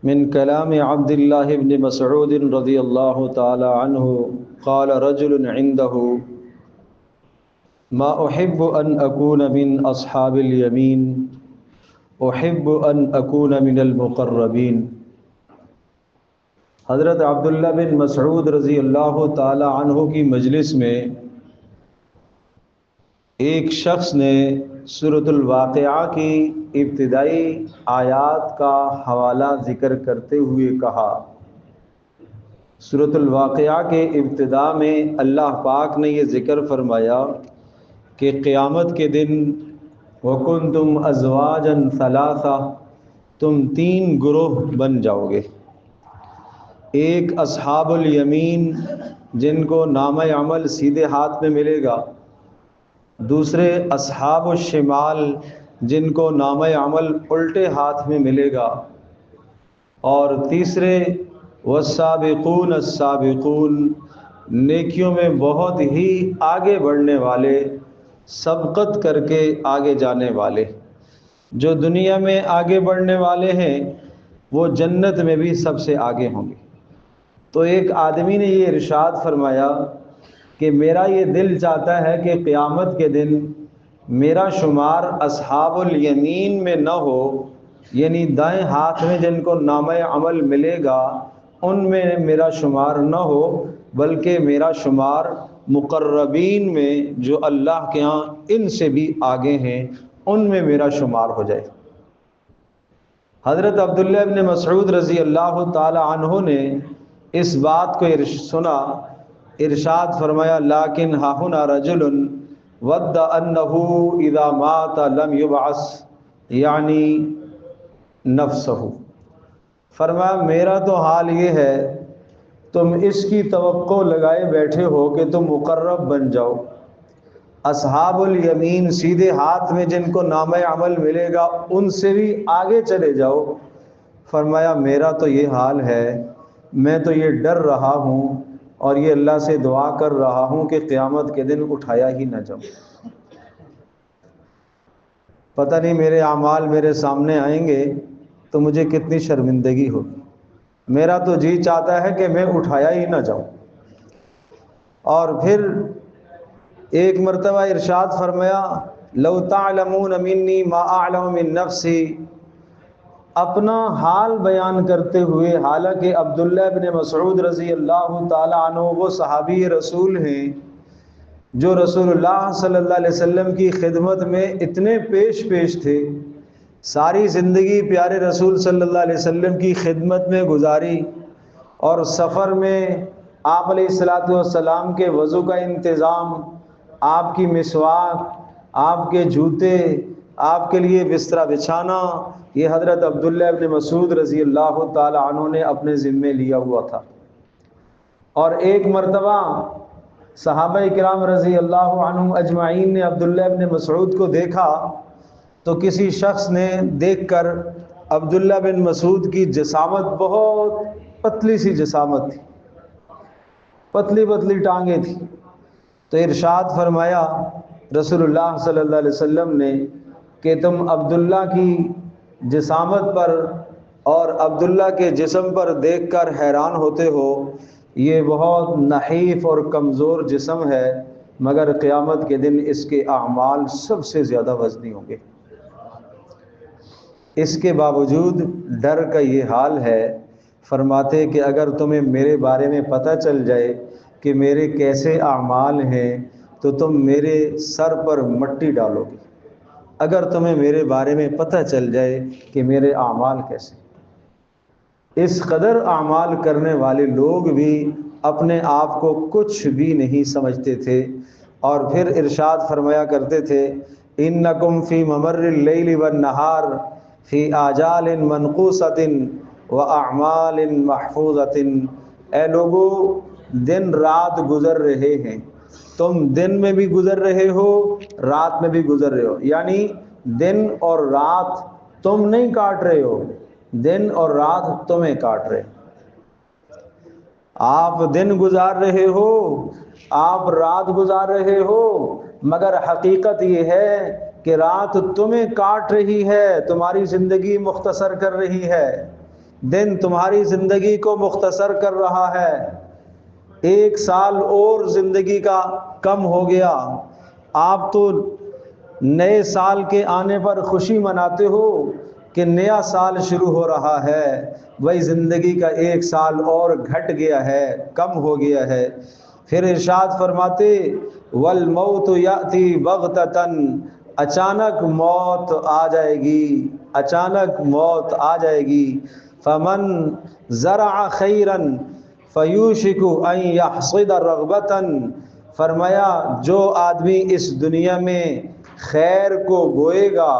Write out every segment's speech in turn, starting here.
من کلام عبد اللہ بن مسعود رضی اللہ تعالی عنہ قال رجل عنده ما احب ان اکون من اصحاب الیمین احب ان اکون من المقربین۔ حضرت عبداللہ بن مسعود رضی اللہ تعالی عنہ کی مجلس میں ایک شخص نے سورۃ الواقعہ کی ابتدائی آیات کا حوالہ ذکر کرتے ہوئے کہا۔ سورۃ الواقعہ کے ابتدا میں اللہ پاک نے یہ ذکر فرمایا کہ قیامت کے دن وَكُنْتُمْ أَزْوَاجًا ثَلَاثَةً، تم 3 گروہ بن جاؤ گے۔ ایک اصحاب الیمین جن کو نامہ عمل سیدھے ہاتھ میں ملے گا، دوسرے اصحاب الشمال جن کو نامہ عمل الٹے ہاتھ میں ملے گا، اور تیسرے والسابقون السابقون، نیکیوں میں بہت ہی آگے بڑھنے والے، سبقت کر کے آگے جانے والے۔ جو دنیا میں آگے بڑھنے والے ہیں وہ جنت میں بھی سب سے آگے ہوں گے۔ تو ایک آدمی نے یہ ارشاد فرمایا کہ میرا یہ دل چاہتا ہے کہ قیامت کے دن میرا شمار اصحاب الیمین میں نہ ہو، یعنی دائیں ہاتھ میں جن کو نامہ عمل ملے گا ان میں میرا شمار نہ ہو، بلکہ میرا شمار مقربین میں جو اللہ کے ہاں ان سے بھی آگے ہیں ان میں میرا شمار ہو جائے۔ حضرت عبداللہ ابن مسعود رضی اللہ تعالی عنہ نے اس بات کو سنا، ارشاد فرمایا لیکن ہاہنا رجل ود انہ اذا مات لم یبعث یعنی نفسہ، فرمایا میرا تو حال یہ ہے تم اس کی توقع لگائے بیٹھے ہو کہ تم مقرب بن جاؤ، اصحاب الیمین سیدھے ہاتھ میں جن کو نامہ عمل ملے گا ان سے بھی آگے چلے جاؤ۔ فرمایا میرا تو یہ حال ہے، میں تو یہ ڈر رہا ہوں اور یہ اللہ سے دعا کر رہا ہوں کہ قیامت کے دن اٹھایا ہی نہ جاؤں۔ پتہ نہیں میرے اعمال میرے سامنے آئیں گے تو مجھے کتنی شرمندگی ہوگی۔ میرا تو جی چاہتا ہے کہ میں اٹھایا ہی نہ جاؤں۔ اور پھر ایک مرتبہ ارشاد فرمایا لو تعلمون منی ما اعلم من نفسی، اپنا حال بیان کرتے ہوئے، حالانکہ عبداللہ ابن مسعود رضی اللہ تعالی عنہ وہ صحابی رسول ہیں جو رسول اللہ صلی اللہ علیہ وسلم کی خدمت میں اتنے پیش تھے، ساری زندگی پیارے رسول صلی اللہ علیہ وسلم کی خدمت میں گزاری، اور سفر میں آپ علیہ الصلاۃ والسلام کے وضو کا انتظام، آپ کی مسواک، آپ کے جوتے، آپ کے لیے بستر بچھانا، یہ حضرت عبداللہ ابن مسعود رضی اللہ تعالی عنہ نے اپنے ذمے لیا ہوا تھا۔ اور ایک مرتبہ صحابہ کرام رضی اللہ عنہم اجمعین نے عبداللہ ابن مسعود کو دیکھا تو کسی شخص نے دیکھ کر، عبداللہ بن مسعود کی جسامت بہت پتلی سی جسامت تھی، پتلی پتلی ٹانگیں تھی، تو ارشاد فرمایا رسول اللہ صلی اللہ علیہ وسلم نے کہ تم عبداللہ کی جسامت پر اور عبداللہ کے جسم پر دیکھ کر حیران ہوتے ہو، یہ بہت نحیف اور کمزور جسم ہے، مگر قیامت کے دن اس کے اعمال سب سے زیادہ وزنی ہوں گے۔ اس کے باوجود ڈر کا یہ حال ہے، فرماتے کہ اگر تمہیں میرے بارے میں پتہ چل جائے کہ میرے کیسے اعمال ہیں تو تم میرے سر پر مٹی ڈالو گے، اگر تمہیں میرے بارے میں پتہ چل جائے کہ میرے اعمال کیسے۔ اس قدر اعمال کرنے والے لوگ بھی اپنے آپ کو کچھ بھی نہیں سمجھتے تھے، اور پھر ارشاد فرمایا کرتے تھے انکم فی ممر اللیل والنہار فی آجال منقوصۃ واعمال محفوظۃ، اے لوگو دن رات گزر رہے ہیں، تم دن میں بھی گزر رہے ہو، رات میں بھی گزر رہے ہو، یعنی دن اور رات تم نہیں کاٹ رہے ہو، دن اور رات تمہیں کاٹ رہے۔ آپ دن گزار رہے ہو، آپ رات گزار رہے ہو، مگر حقیقت یہ ہے کہ رات تمہیں کاٹ رہی ہے، تمہاری زندگی مختصر کر رہی ہے، دن تمہاری زندگی کو مختصر کر رہا ہے، 1 سال اور زندگی کا کم ہو گیا، آپ تو نئے سال کے آنے پر خوشی مناتے ہو کہ نیا سال شروع ہو رہا ہے، وہی زندگی کا 1 سال اور گھٹ گیا ہے، کم ہو گیا ہے۔ پھر ارشاد فرماتے والموت یاتی بغتتاً، اچانک موت آ جائے گی، اچانک موت آ جائے گی۔ فمن زرع خیراً فیوشک ان یحصد رغبتاً، فرمایا جو آدمی اس دنیا میں خیر کو بوئے گا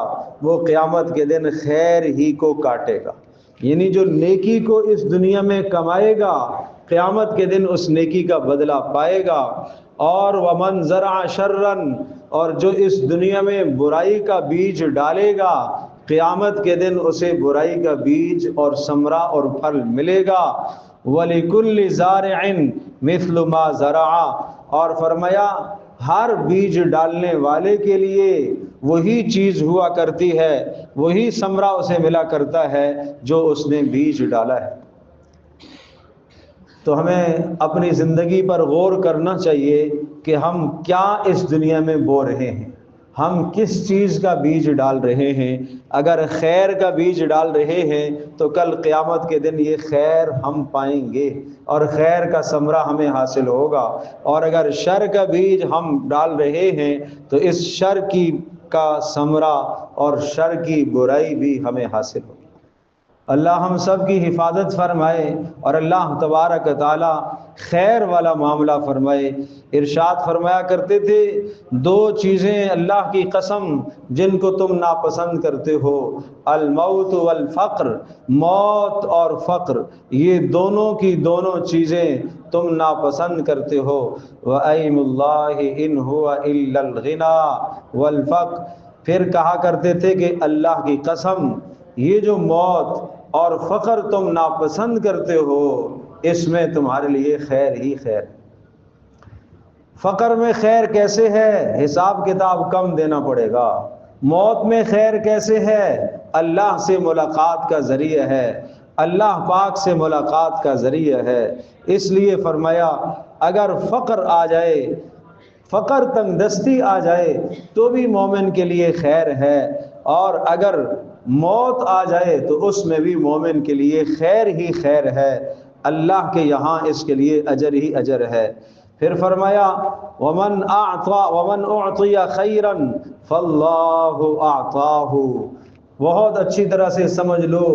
وہ قیامت کے دن خیر ہی کو کاٹے گا، یعنی جو نیکی کو اس دنیا میں کمائے گا قیامت کے دن اس نیکی کا بدلہ پائے گا۔ اور ومن زرع شرًا، اور جو اس دنیا میں برائی کا بیج ڈالے گا قیامت کے دن اسے برائی کا بیج اور ثمرہ اور پھل ملے گا۔ وَلِكُلِّ زَارِعٍ مِثْلُ مَا زَرَعَ، اور فرمایا ہر بیج ڈالنے والے کے لیے وہی چیز ہوا کرتی ہے، وہی ثمرہ اسے ملا کرتا ہے جو اس نے بیج ڈالا ہے۔ تو ہمیں اپنی زندگی پر غور کرنا چاہیے کہ ہم کیا اس دنیا میں بو رہے ہیں، ہم کس چیز کا بیج ڈال رہے ہیں۔ اگر خیر کا بیج ڈال رہے ہیں تو کل قیامت کے دن یہ خیر ہم پائیں گے اور خیر کا ثمرہ ہمیں حاصل ہوگا، اور اگر شر کا بیج ہم ڈال رہے ہیں تو اس شر کا ثمرہ اور شر کی برائی بھی ہمیں حاصل ہوگی۔ اللہ ہم سب کی حفاظت فرمائے اور اللہ تبارک تعالی خیر والا معاملہ فرمائے۔ ارشاد فرمایا کرتے تھے 2 چیزیں اللہ کی قسم جن کو تم ناپسند کرتے ہو، الموت والفقر، موت اور فقر، یہ دونوں کی دونوں چیزیں تم ناپسند کرتے ہو۔ وَأَيْمُ اللَّهِ إِنْ هُوَ إِلَّا الْغِنَى وَالْفَقْرُ، پھر کہا کرتے تھے کہ اللہ کی قسم یہ جو موت اور فقر تم ناپسند کرتے ہو اس میں تمہارے لیے خیر ہی خیر۔ فقر میں خیر کیسے ہے؟ حساب کتاب کم دینا پڑے گا۔ موت میں خیر کیسے ہے؟ اللہ سے ملاقات کا ذریعہ ہے، اللہ پاک سے ملاقات کا ذریعہ ہے۔ اس لیے فرمایا اگر فقر آ جائے، فقر تنگ دستی آ جائے تو بھی مومن کے لیے خیر ہے، اور اگر موت آ جائے تو اس میں بھی مومن کے لیے خیر ہی خیر ہے، اللہ کے یہاں اس کے لیے اجر ہی اجر ہے۔ پھر فرمایا ومن اعطی خیرا فاللہ اعطاہ، بہت اچھی طرح سے سمجھ لو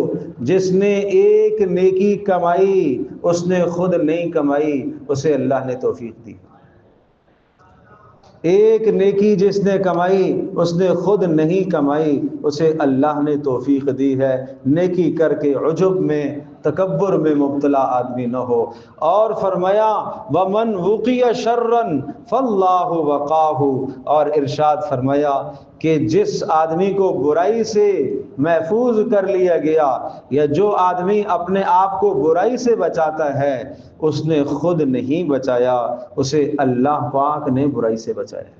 جس نے ایک نیکی کمائی اس نے خود نہیں کمائی، اسے اللہ نے توفیق دی۔ ایک نیکی جس نے کمائی اس نے خود نہیں کمائی، اسے اللہ نے توفیق دی ہے۔ نیکی کر کے عجب میں تکبر میں مبتلا آدمی نہ ہو۔ اور فرمایا وَمَنْ وُقِيَ شَرًّا فَاللَّهُ وَقَاهُ، اور ارشاد فرمایا کہ جس آدمی کو برائی سے محفوظ کر لیا گیا، یا جو آدمی اپنے آپ کو برائی سے بچاتا ہے اس نے خود نہیں بچایا، اسے اللہ پاک نے برائی سے بچایا۔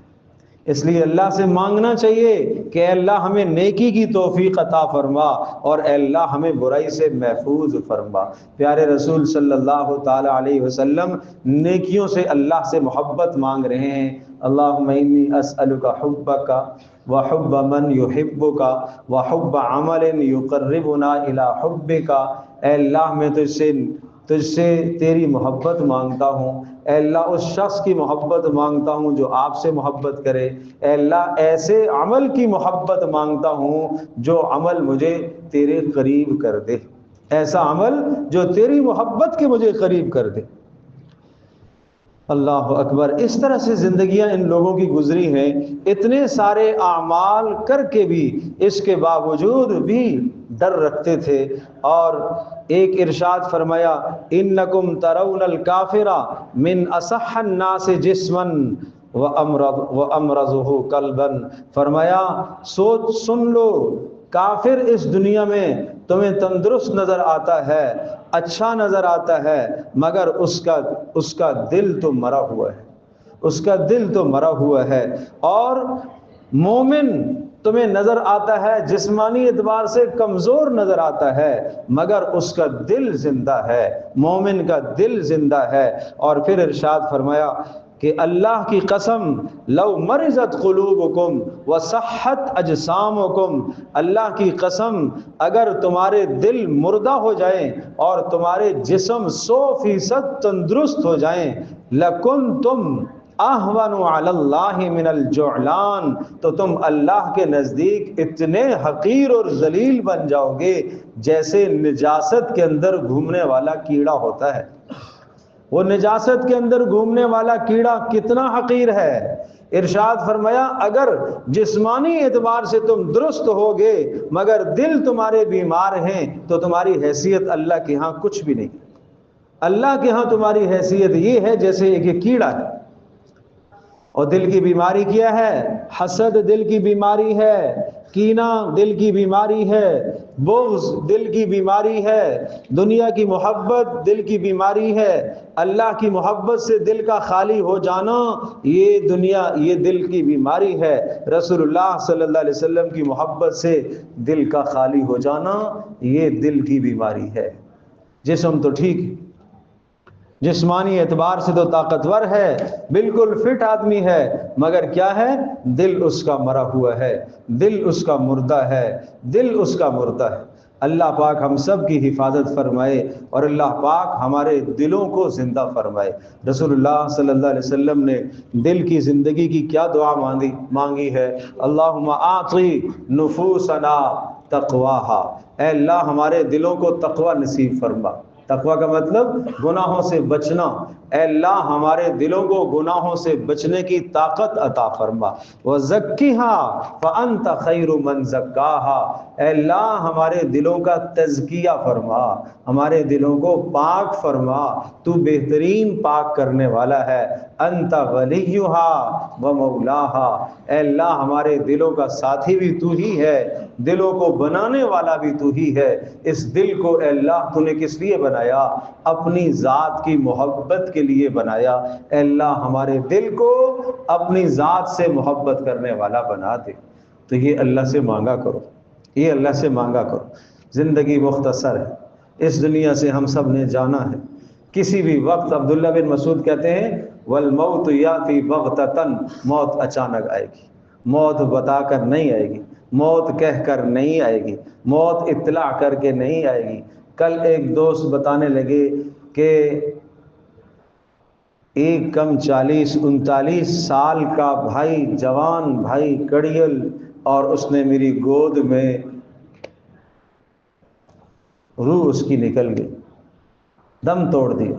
اس لیے اللہ سے مانگنا چاہیے کہ اے اللہ ہمیں نیکی کی توفیق عطا فرما، اور اے اللہ ہمیں برائی سے محفوظ فرما۔ پیارے رسول صلی اللہ تعالی علیہ وسلم نیکیوں سے اللہ سے محبت مانگ رہے ہیں۔ اللہم انی اسألک حبک وحب من یحبک وحب عمل یقربنا الی حبک، اے اللہ میں تجھ سے تیری محبت مانگتا ہوں، اے اللہ اس شخص کی محبت مانگتا ہوں جو آپ سے محبت کرے، اے اللہ ایسے عمل کی محبت مانگتا ہوں جو عمل مجھے تیرے قریب کر دے، ایسا عمل جو تیری محبت کے مجھے قریب کر دے۔ اللہ اکبر۔ اس طرح سے زندگیاں ان لوگوں کی گزری ہیں، اتنے سارے اعمال کر کے بھی اس کے باوجود بھی ڈر رکھتے تھے۔ اور ایک ارشاد فرمایا انکم ترون الکافر من اصح الناس جسما وامرضه قلبا، فرمایا سوچ سن لو، کافر اس دنیا میں تمہیں تندرست نظر آتا ہے، اچھا نظر آتا ہے، مگر اس کا دل تو مرا ہوا ہے، اس کا دل تو مرا ہوا ہے۔ اور مومن تمہیں نظر آتا ہے جسمانی اعتبار سے کمزور نظر آتا ہے، مگر اس کا دل زندہ ہے، مومن کا دل زندہ ہے۔ اور پھر ارشاد فرمایا کہ اللہ کی قسم لو مرضت قلوبکم وصحت اجسامکم، اللہ کی قسم اگر تمہارے دل مردہ ہو جائیں اور تمہارے جسم 100% تندرست ہو جائیں، لکنتم اہون علی اللہ من الجعلان، تو تم اللہ کے نزدیک اتنے حقیر اور ذلیل بن جاؤ گے جیسے نجاست کے اندر گھومنے والا کیڑا ہوتا ہے۔ وہ نجاست کے اندر گھومنے والا کیڑا کتنا حقیر ہے۔ ارشاد فرمایا اگر جسمانی اعتبار سے تم درست ہوگے مگر دل تمہارے بیمار ہیں تو تمہاری حیثیت اللہ کے ہاں کچھ بھی نہیں۔ اللہ کے ہاں تمہاری حیثیت یہ ہے جیسے ایک کیڑا ہے۔ اور دل کی بیماری کیا ہے؟ حسد دل کی بیماری ہے، کینہ دل کی بیماری ہے، بغض دل کی بیماری ہے، دنیا کی محبت دل کی بیماری ہے، اللہ کی محبت سے دل کا خالی ہو جانا یہ دل کی بیماری ہے، رسول اللہ صلی اللہ علیہ وسلم کی محبت سے دل کا خالی ہو جانا یہ دل کی بیماری ہے۔ جسم تو ٹھیک ہے، جسمانی اعتبار سے تو طاقتور ہے، بالکل فٹ آدمی ہے، مگر کیا ہے؟ دل اس کا مرا ہوا ہے، دل اس کا مردہ ہے، دل اس کا مردہ ہے۔ اللہ پاک ہم سب کی حفاظت فرمائے اور اللہ پاک ہمارے دلوں کو زندہ فرمائے۔ رسول اللہ صلی اللہ علیہ وسلم نے دل کی زندگی کی کیا دعا مانگی ہے؟ اللہم اعطی نفوسنا تقواہا، اے اللہ ہمارے دلوں کو تقوی نصیب فرما۔ تقوی کا مطلب گناہوں سے بچنا، اے اللہ ہمارے دلوں کو گناہوں سے بچنے کی طاقت عطا فرما۔ وَزَكِّهَا فَأَنْتَ خَيْرُ مَنْ زَكَّاهَا، اے اللہ ہمارے دلوں کا تزکیہ فرما، ہمارے دلوں کو پاک فرما، تو بہترین پاک کرنے والا ہے۔ انت ولیہا ومولاہا، اے اللہ ہمارے دلوں کا ساتھی بھی تو ہی ہے، دلوں کو بنانے والا بھی تو ہی ہے۔ اس دل کو اے اللہ تو نے کس لیے بنایا؟ اپنی ذات کی محبت کے لیے بنایا۔ اے اللہ ہمارے دل کو اپنی ذات سے محبت کرنے والا بنا دے۔ تو یہ اللہ سے مانگا کرو، یہ اللہ سے مانگا کرو۔ زندگی مختصر ہے، اس دنیا سے ہم سب نے جانا ہے کسی بھی وقت۔ عبداللہ بن مسعود کہتے ہیں والموت یاتی بغتتاً، موت اچانک آئے گی، موت بتا کر نہیں آئے گی، موت کہہ کر نہیں آئے گی، موت اطلاع کر کے نہیں آئے گی۔ کل ایک دوست بتانے لگے کہ ایک کم 40-39 سال کا بھائی، جوان بھائی کڑیل، اور اس نے میری گود میں روح اس کی نکل گئی، دم توڑ دیا۔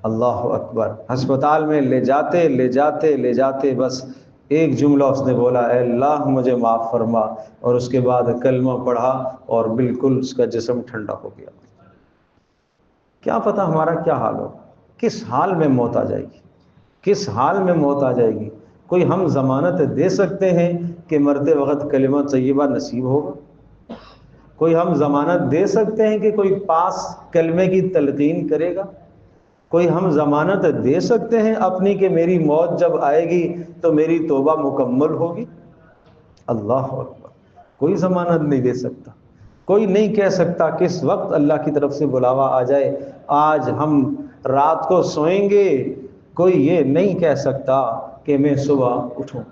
اللہ اکبر۔ ہسپتال میں لے جاتے بس ایک جملہ اس نے بولا، اے اللہ مجھے معاف فرما، اور اس کے بعد کلمہ پڑھا اور بالکل اس کا جسم ٹھنڈا ہو گیا۔ کیا پتہ ہمارا کیا حال ہو، کس حال میں موت آ جائے گی، کس حال میں موت آ جائے گی۔ کوئی ہم ضمانت دے سکتے ہیں کہ مرتے وقت کلمہ طیبہ نصیب ہوگا؟ کوئی ہم ضمانت دے سکتے ہیں کہ کوئی پاس کلمے کی تلقین کرے گا؟ کوئی ہم ضمانت دے سکتے ہیں اپنی کہ میری موت جب آئے گی تو میری توبہ مکمل ہوگی؟ اللہ اکبر۔ کوئی ضمانت نہیں دے سکتا، کوئی نہیں کہہ سکتا کس وقت اللہ کی طرف سے بلاوا آ جائے۔ آج ہم رات کو سوئیں گے، کوئی یہ نہیں کہہ سکتا کہ میں صبح اٹھوں،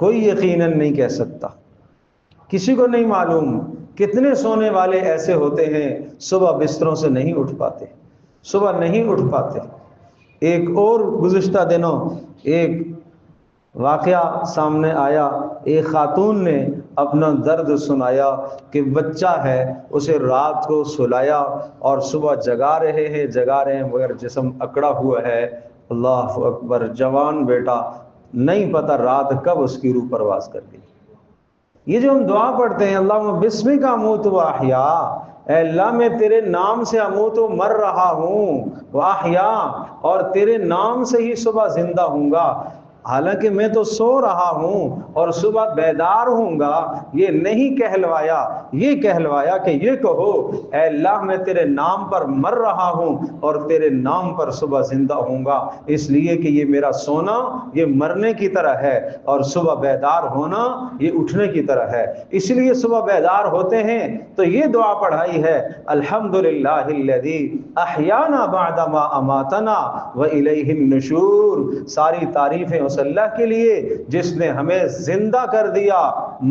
کوئی یقیناً نہیں کہہ سکتا۔ کسی کو نہیں معلوم کتنے سونے والے ایسے ہوتے ہیں صبح بستروں سے نہیں اٹھ پاتے، صبح نہیں اٹھ پاتے۔ ایک اور گزشتہ دنوں ایک واقعہ سامنے آیا، ایک خاتون نے اپنا درد سنایا کہ بچہ ہے، اسے رات کو سلایا اور صبح جگا رہے ہیں مگر جسم اکڑا ہوا ہے۔ اللہ اکبر۔ جوان بیٹا، نہیں پتہ رات کب اس کی روح پرواز کر گئی۔ یہ جو ہم دعا پڑھتے ہیں اللہم بسمک اموت و احیا، اے اللہ میں تیرے نام سے اموت و مر رہا ہوں، و احیا، اور تیرے نام سے ہی صبح زندہ ہوں گا۔ حالانکہ میں تو سو رہا ہوں اور صبح بیدار ہوں گا، یہ نہیں کہلوایا، یہ کہلوایا کہ یہ کہو اے اللہ میں تیرے نام پر مر رہا ہوں اور تیرے نام پر صبح زندہ ہوں گا، اس لیے کہ یہ میرا سونا یہ مرنے کی طرح ہے اور صبح بیدار ہونا یہ اٹھنے کی طرح ہے۔ اس لیے صبح بیدار ہوتے ہیں تو یہ دعا پڑھائی ہے، الحمدللہ الذی احیانا بعدما اماتنا والیہ النشور، ساری تعریفیں اس اللہ کے لیے جس نے ہمیں زندہ کر دیا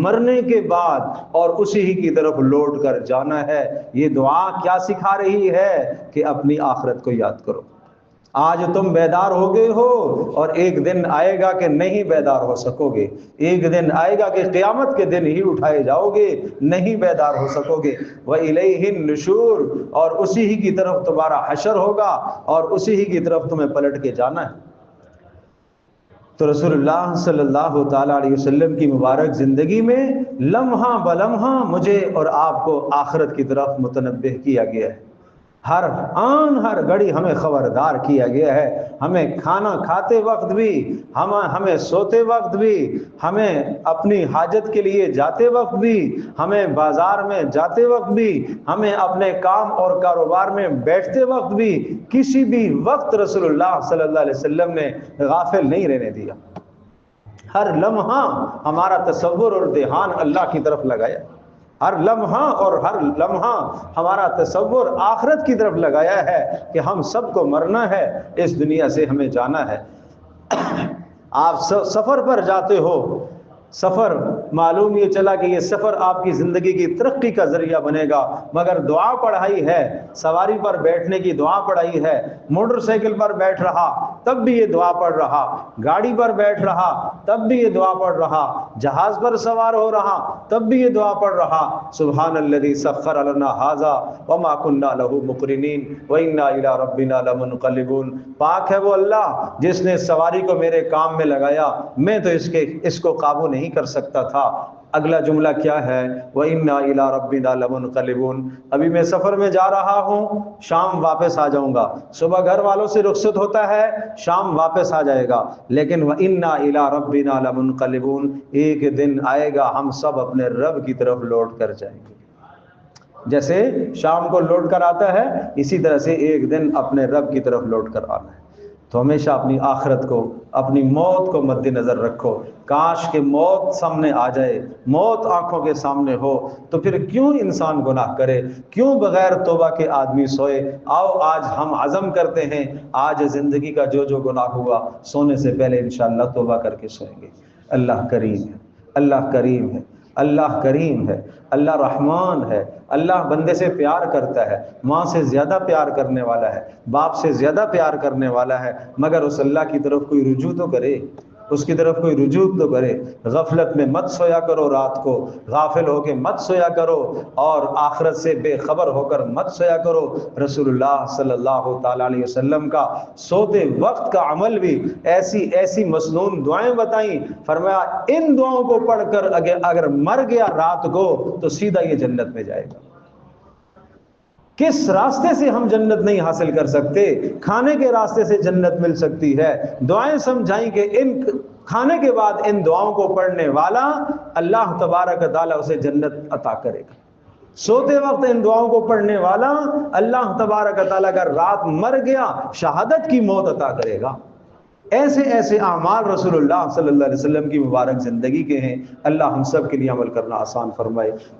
مرنے کے بعد اور اسی ہی کی طرف لوٹ کر جانا ہے۔ یہ دعا کیا سکھا رہی ہے کہ اپنی آخرت کو یاد کرو۔ آج تم بیدار ہو گئے ہو اور ایک دن آئے گا کہ نہیں بیدار ہو سکو گے، ایک دن آئے گا کہ قیامت کے دن ہی اٹھائے جاؤ گے، نہیں بیدار ہو سکو گے۔ وَإِلَيْهِ النُّشُورُ، اور اسی ہی کی طرف تمہارا حشر ہوگا اور اسی ہی کی طرف تمہیں پلٹ کے جانا ہے۔ تو رسول اللہ صلی اللہ تعالیٰ علیہ وسلم کی مبارک زندگی میں لمحہ بلمحہ مجھے اور آپ کو آخرت کی طرف متنبہ کیا گیا ہے، ہر آن ہر گھڑی ہمیں خبردار کیا گیا ہے، ہمیں کھانا کھاتے وقت بھی، ہمیں سوتے وقت بھی، ہمیں اپنی حاجت کے لیے جاتے وقت بھی، ہمیں بازار میں جاتے وقت بھی، ہمیں اپنے کام اور کاروبار میں بیٹھتے وقت بھی، کسی بھی وقت رسول اللہ صلی اللہ علیہ وسلم نے غافل نہیں رہنے دیا۔ ہر لمحہ ہمارا تصور اور دھیان اللہ کی طرف لگایا، ہر لمحہ اور ہر لمحہ ہمارا تصور آخرت کی طرف لگایا ہے کہ ہم سب کو مرنا ہے، اس دنیا سے ہمیں جانا ہے۔ آپ سفر پر جاتے ہو، سفر معلوم یہ چلا کہ یہ سفر آپ کی زندگی کی ترقی کا ذریعہ بنے گا، مگر دعا پڑھائی ہے، سواری پر بیٹھنے کی دعا پڑھائی ہے، موٹر سائیکل پر بیٹھ رہا تب بھی یہ دعا پڑھ رہا، گاڑی پر بیٹھ رہا تب بھی یہ دعا پڑھ رہا، جہاز پر سوار ہو رہا تب بھی یہ دعا پڑھ رہا، سبحان الذی سخر لنا ھذا وما كنا له مقرنین وانا الی ربنا لمنقلبون۔ پاک ہے وہ اللہ جس نے سواری کو میرے کام میں لگایا، میں تو اس کو قابو نہیں کر سکتا تھا۔ اگلا جملہ کیا ہے؟ وَإِنَّا إِلَىٰ رَبِّنَا لَمُنْقَلِبُونَ۔ ابھی میں سفر میں جا رہا ہوں، شام واپس آ جاؤں گا، صبح گھر والوں سے رخصت ہوتا ہے، شام واپس آ جائے گا، لیکن وَإِنَّا إِلَىٰ رَبِّنَا لَمُنْقَلِبُونَ، ایک دن آئے گا ہم سب اپنے رب کی طرف لوٹ کر جائیں گے۔ جیسے شام کو لوٹ کر آتا ہے، اسی طرح سے ایک دن اپنے رب کی طرف لوٹ کر آنا ہے۔ تو ہمیشہ اپنی آخرت کو، اپنی موت کو مد نظر رکھو۔ کاش کہ موت سامنے آ جائے، موت آنکھوں کے سامنے ہو، تو پھر کیوں انسان گناہ کرے، کیوں بغیر توبہ کے آدمی سوئے؟ آؤ آج ہم عزم کرتے ہیں، آج زندگی کا جو گناہ ہوا سونے سے پہلے انشاءاللہ توبہ کر کے سوئیں گے۔ اللہ کریم ہے، اللہ کریم ہے، اللہ کریم ہے، اللہ رحمان ہے، اللہ بندے سے پیار کرتا ہے، ماں سے زیادہ پیار کرنے والا ہے، باپ سے زیادہ پیار کرنے والا ہے، مگر اس اللہ کی طرف کوئی رجوع تو کرے، اس کی طرف کوئی رجوع تو کرے۔ غفلت میں مت سویا کرو، رات کو غافل ہو کے مت سویا کرو، اور آخرت سے بے خبر ہو کر مت سویا کرو۔ رسول اللہ صلی اللہ تعالیٰ علیہ وسلم کا سوتے وقت کا عمل بھی ایسی مسنون دعائیں بتائیں، فرمایا ان دعاؤں کو پڑھ کر اگر مر گیا رات کو تو سیدھا یہ جنت میں جائے گا۔ کس راستے سے ہم جنت نہیں حاصل کر سکتے؟ کھانے کے راستے سے جنت مل سکتی ہے۔ دعائیں سمجھائیں کہ ان کھانے کے بعد ان دعاؤں کو پڑھنے والا اللہ تبارک و تعالیٰ اسے جنت عطا کرے گا۔ سوتے وقت ان دعاؤں کو پڑھنے والا اللہ تبارک و تعالیٰ اگر رات مر گیا شہادت کی موت عطا کرے گا۔ ایسے اعمال رسول اللہ صلی اللہ علیہ وسلم کی مبارک زندگی کے ہیں۔ اللہ ہم سب کے لیے عمل کرنا آسان فرمائے۔